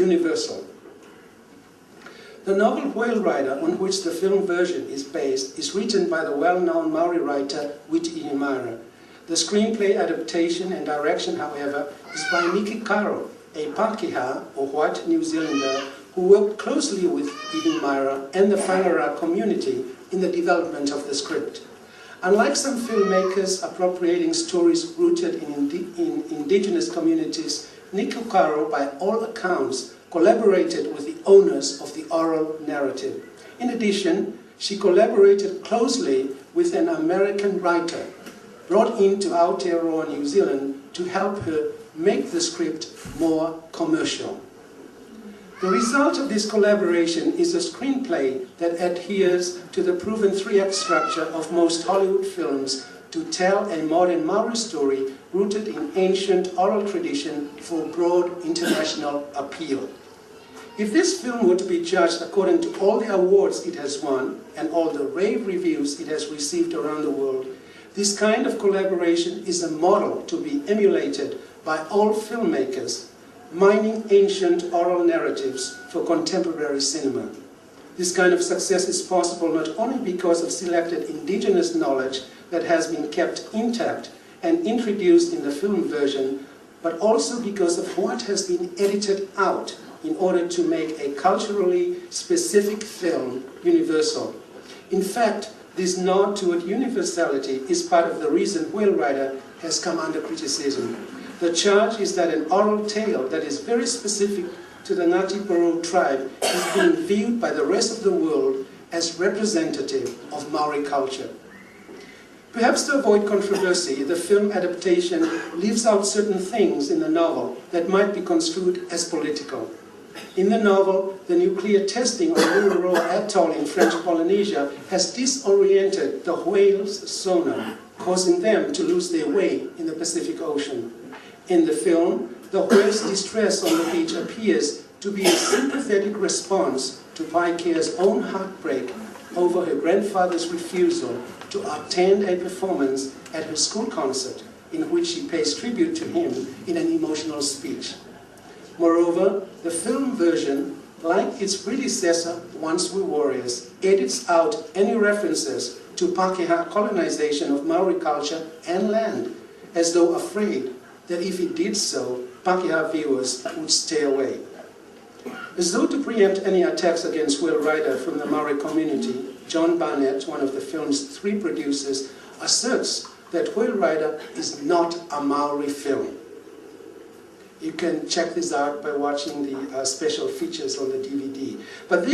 universal. The novel Whale Rider, on which the film version is based, is written by the well-known Maori writer Witi Inimaira. The screenplay adaptation and direction, however, is by Niki Caro, a Pākehā, or white New Zealander, who worked closely with Inimaira and the Whangara community in the development of the script. Unlike some filmmakers appropriating stories rooted in indigenous communities, Niki Caro, by all accounts, collaborated with the owners of the oral narrative. In addition, she collaborated closely with an American writer brought into Aotearoa, New Zealand, to help her make the script more commercial. The result of this collaboration is a screenplay that adheres to the proven three-act structure of most Hollywood films to tell a modern Maori story rooted in ancient oral tradition for broad international appeal. If this film were to be judged according to all the awards it has won and all the rave reviews it has received around the world, this kind of collaboration is a model to be emulated by all filmmakers mining ancient oral narratives for contemporary cinema. This kind of success is possible not only because of selected indigenous knowledge that has been kept intact and introduced in the film version, but also because of what has been edited out in order to make a culturally specific film universal. In fact, this nod toward universality is part of the reason Whale Rider has come under criticism. The charge is that an oral tale that is very specific to the Ngāti Porou tribe is being viewed by the rest of the world as representative of Maori culture. Perhaps to avoid controversy, the film adaptation leaves out certain things in the novel that might be construed as political. In the novel, the nuclear testing on Ruaroa Atoll in French Polynesia has disoriented the whales' sonar, causing them to lose their way in the Pacific Ocean. In the film, the whale's distress on the beach appears to be a sympathetic response to Paikea's own heartbreak over her grandfather's refusal to attend a performance at her school concert in which she pays tribute to him in an emotional speech. Moreover, the film version, like its predecessor, Once We Warriors, edits out any references to Pākehā colonization of Maori culture and land, as though afraid that if it did so, Pākehā viewers would stay away. As though to preempt any attacks against Whale Rider from the Maori community, John Barnett, one of the film's three producers, asserts that Whale Rider is not a Maori film. You can check this out by watching the special features on the DVD. But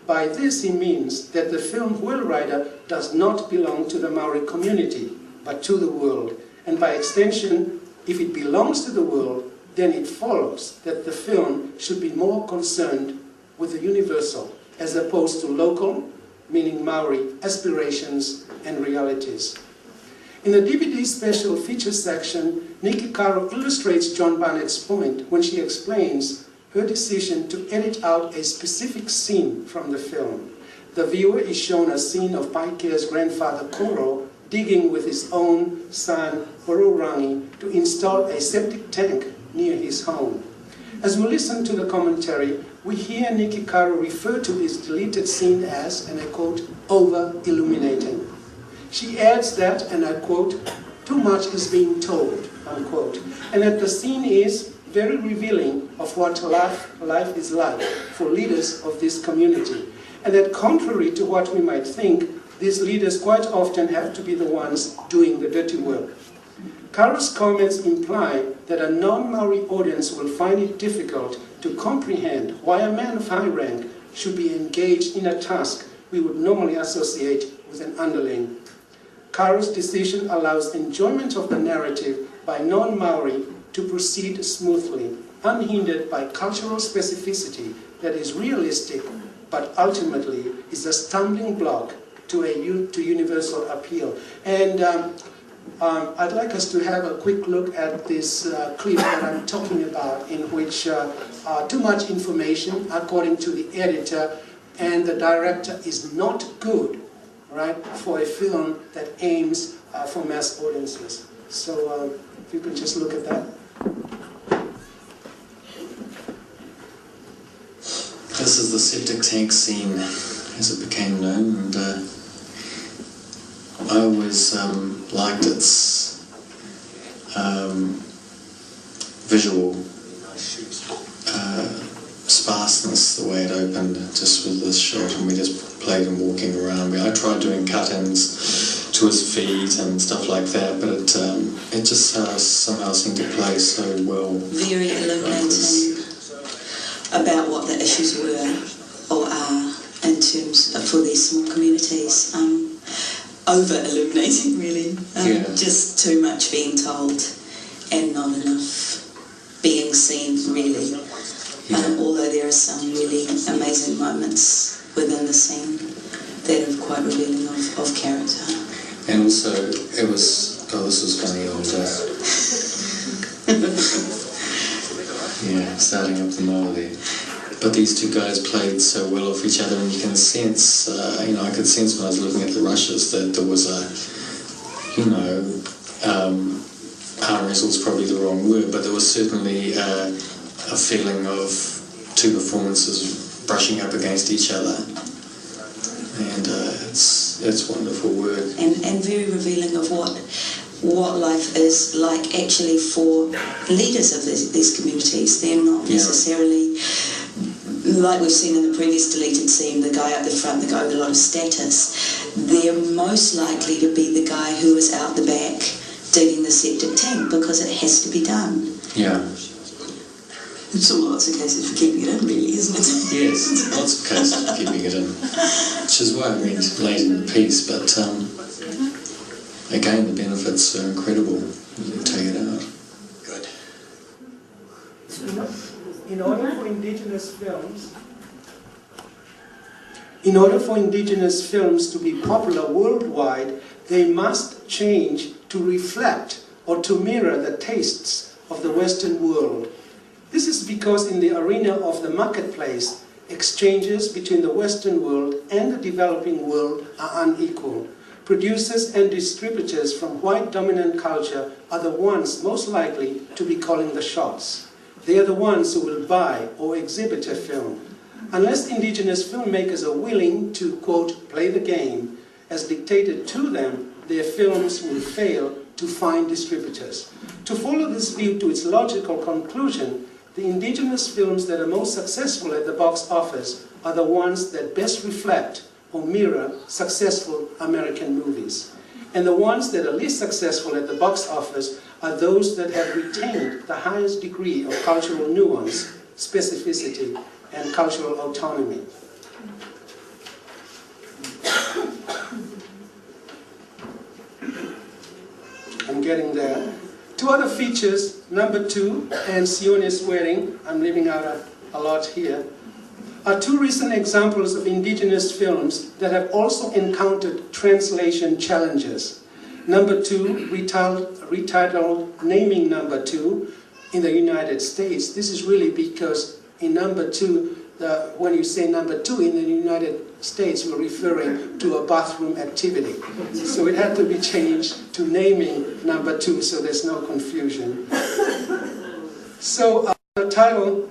by this he means that the film Whale Rider does not belong to the Maori community, but to the world. And by extension, if it belongs to the world, then it follows that the film should be more concerned with the universal, as opposed to local, meaning Maori, aspirations and realities. In the DVD special features section, Niki Caro illustrates John Barnett's point when she explains her decision to edit out a specific scene from the film. The viewer is shown a scene of Paikea's grandfather Koro digging with his own son Hororangi to install a septic tank near his home. As we listen to the commentary, we hear Niki Caro refer to this deleted scene as, and I quote, over-illuminating. She adds that, and I quote, too much is being told, unquote, and that the scene is very revealing of what life is like for leaders of this community, and that contrary to what we might think, these leaders quite often have to be the ones doing the dirty work. Caro's comments imply that a non-Maori audience will find it difficult to comprehend why a man of high rank should be engaged in a task we would normally associate with an underling. Caro's decision allows enjoyment of the narrative by non-Maori to proceed smoothly, unhindered by cultural specificity that is realistic, but ultimately is a stumbling block to universal appeal. And I'd like us to have a quick look at this clip that I'm talking about, in which too much information, according to the editor and the director, is not good, right, for a film that aims for mass audiences. So if you could just look at that. This is the septic tank scene, as it became known, and I always liked its visual sparseness, the way it opened, just with this shot, and we just played him walking around. I tried doing cut-ins to his feet and stuff like that, but it just somehow seemed to play so well. Very illuminating about what the issues were or are in terms for these small communities. Over-illuminating, really. Just too much being told and not enough being seen, really. Although there are some really amazing moments within the scene that are quite revealing of character. And also, it was, this was funny, starting up the mole there. But these two guys played so well off each other, and you can sense, I could sense when I was looking at the rushes that there was arm wrestle is probably the wrong word, but there was certainly a feeling of two performances brushing up against each other, and it's wonderful work. And very revealing of what life is like actually for leaders of these communities. They're not necessarily, like we've seen in the previous deleted scene, the guy up the front, the guy with a lot of status. They're most likely to be the guy who is out the back digging the septic tank because it has to be done. Yeah. It's lots of cases for keeping it in, really, isn't it? Yes, lots of cases for keeping it in, which is why I mean late in the piece, but again, the benefits are incredible when you take it out. Good. In order for indigenous films to be popular worldwide, they must change to reflect or to mirror the tastes of the Western world. This is because in the arena of the marketplace, exchanges between the Western world and the developing world are unequal. Producers and distributors from white dominant culture are the ones most likely to be calling the shots. They are the ones who will buy or exhibit a film. Unless indigenous filmmakers are willing to, quote, play the game as dictated to them, their films will fail to find distributors. To follow this view to its logical conclusion, the indigenous films that are most successful at the box office are the ones that best reflect or mirror successful American movies. And the ones that are least successful at the box office are those that have retained the highest degree of cultural nuance, specificity, and cultural autonomy. I'm getting there. Two other features, Number 2 and Sione's Wedding, I'm leaving out a lot here, are two recent examples of indigenous films that have also encountered translation challenges. Number 2, retitled Naming Number 2 in the United States. This is really because in Number 2, when you say Number 2 in the United States, you're referring to a bathroom activity. So it had to be changed to Naming Number 2, so there's no confusion. So the title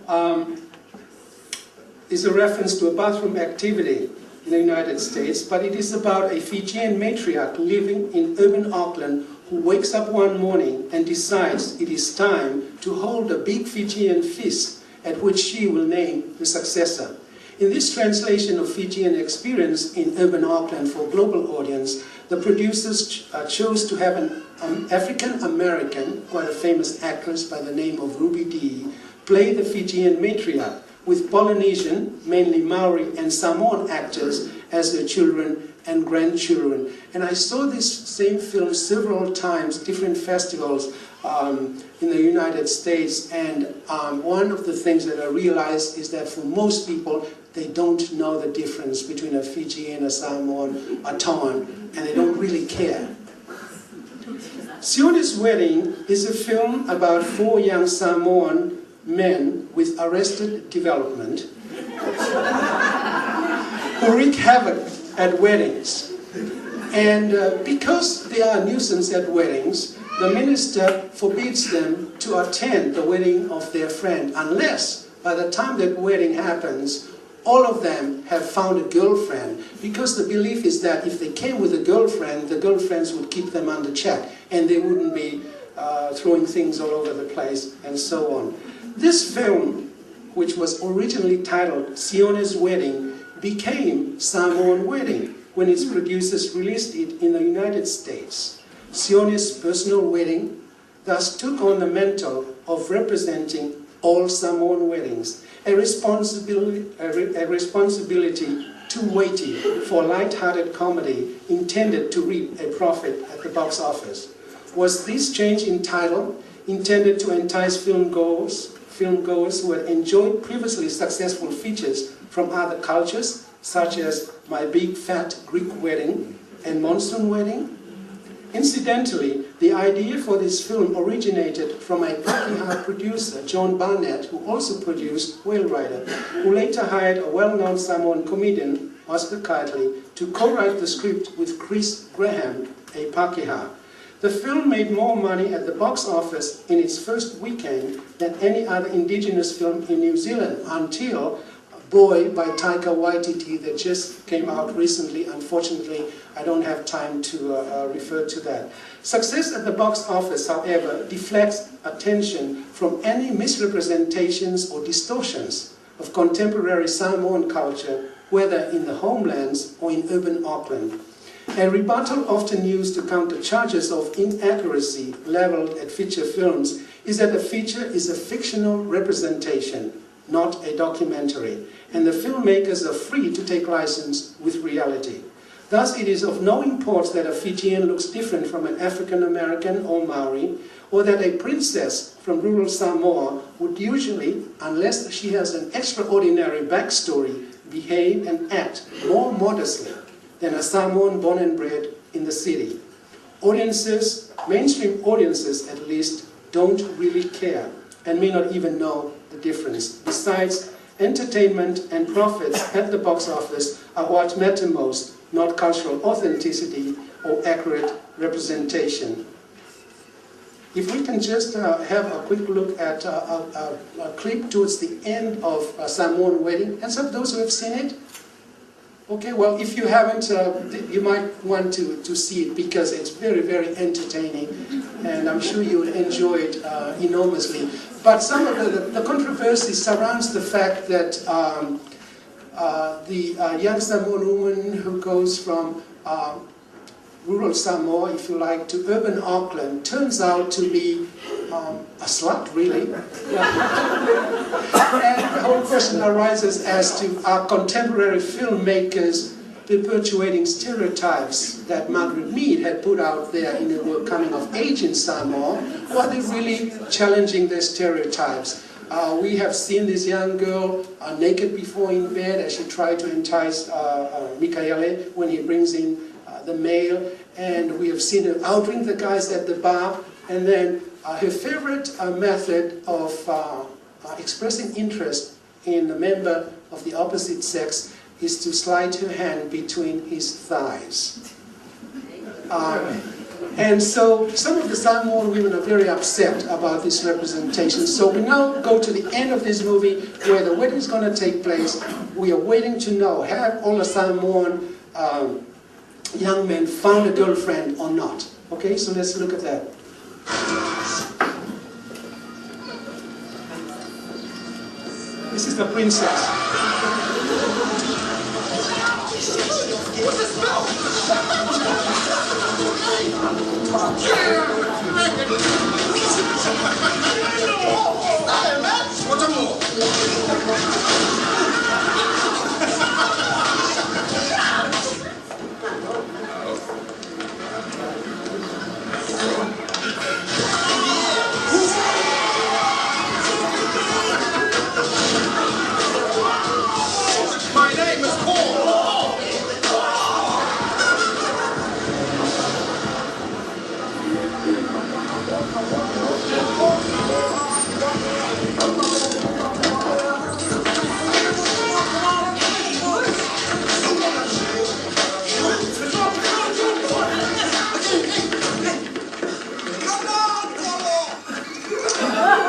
is a reference to a bathroom activity in the United States, but it is about a Fijian matriarch living in urban Auckland who wakes up one morning and decides it is time to hold a big Fijian feast at which she will name the successor. In this translation of Fijian experience in urban Auckland for a global audience, the producers chose to have an African-American, quite a famous actress by the name of Ruby Dee, play the Fijian matriarch, with Polynesian, mainly Maori and Samoan actors as their children and grandchildren. And I saw this same film several times, different festivals in the United States, and one of the things that I realized is that for most people, they don't know the difference between a Fijian, a Samoan, a Tongan, and they don't really care. Sione's Wedding is a film about 4 young Samoan men with arrested development who wreak havoc at weddings. And because they are a nuisance at weddings, the minister forbids them to attend the wedding of their friend unless by the time that wedding happens, all of them have found a girlfriend, because the belief is that if they came with a girlfriend, the girlfriends would keep them under check and they wouldn't be throwing things all over the place and so on. This film, which was originally titled Sione's Wedding, became Samoan Wedding when its producers released it in the United States. Sione's personal wedding thus took on the mantle of representing all Samoan weddings, a responsibility too weighty for light-hearted comedy intended to reap a profit at the box office. Was this change in title intended to entice filmgoers who had enjoyed previously successful features from other cultures, such as My Big Fat Greek Wedding and Monsoon Wedding? Incidentally, the idea for this film originated from a Pakeha producer, John Barnett, who also produced Whale Rider, who later hired a well-known Samoan comedian, Oscar Kitely, to co-write the script with Chris Graham, a Pakeha. The film made more money at the box office in its first weekend than any other indigenous film in New Zealand until Boy by Taika Waititi that just came out recently. Unfortunately, I don't have time to refer to that. Success at the box office, however, deflects attention from any misrepresentations or distortions of contemporary Samoan culture, whether in the homelands or in urban Auckland. A rebuttal often used to counter charges of inaccuracy leveled at feature films is that the feature is a fictional representation, not a documentary, and the filmmakers are free to take license with reality. Thus, it is of no import that a Fijian looks different from an African American or Maori, or that a princess from rural Samoa would usually, unless she has an extraordinary backstory, behave and act more modestly than a Samoan born and bred in the city. Audiences, mainstream audiences at least, don't really care and may not even know the difference. Besides, entertainment and profits at the box office are what matter most, not cultural authenticity or accurate representation. If we can just have a quick look at a clip towards the end of Samoan Wedding. And some of those who have seen it? Okay, well, if you haven't, you might want to see it because it's very, very entertaining, and I'm sure you will enjoy it enormously. But some of the controversy surrounds the fact that the young Samoan woman who goes from rural Samoa, if you like, to urban Auckland turns out to be a slut, really. And the whole question arises as to are contemporary filmmakers perpetuating stereotypes that Margaret Mead had put out there in her work Coming of Age in Samoa, or are they really challenging their stereotypes? We have seen this young girl naked before in bed as she tried to entice Mikaele when he brings in the mail, and we have seen her outring the guys at the bar, and then her favorite method of expressing interest in a member of the opposite sex is to slide her hand between his thighs. And so some of the Samoan women are very upset about this representation. So we now go to the end of this movie where the wedding is going to take place. We are waiting to know, have all the Samoan young men found a girlfriend or not? Okay, so let's look at that. This is the princess. What's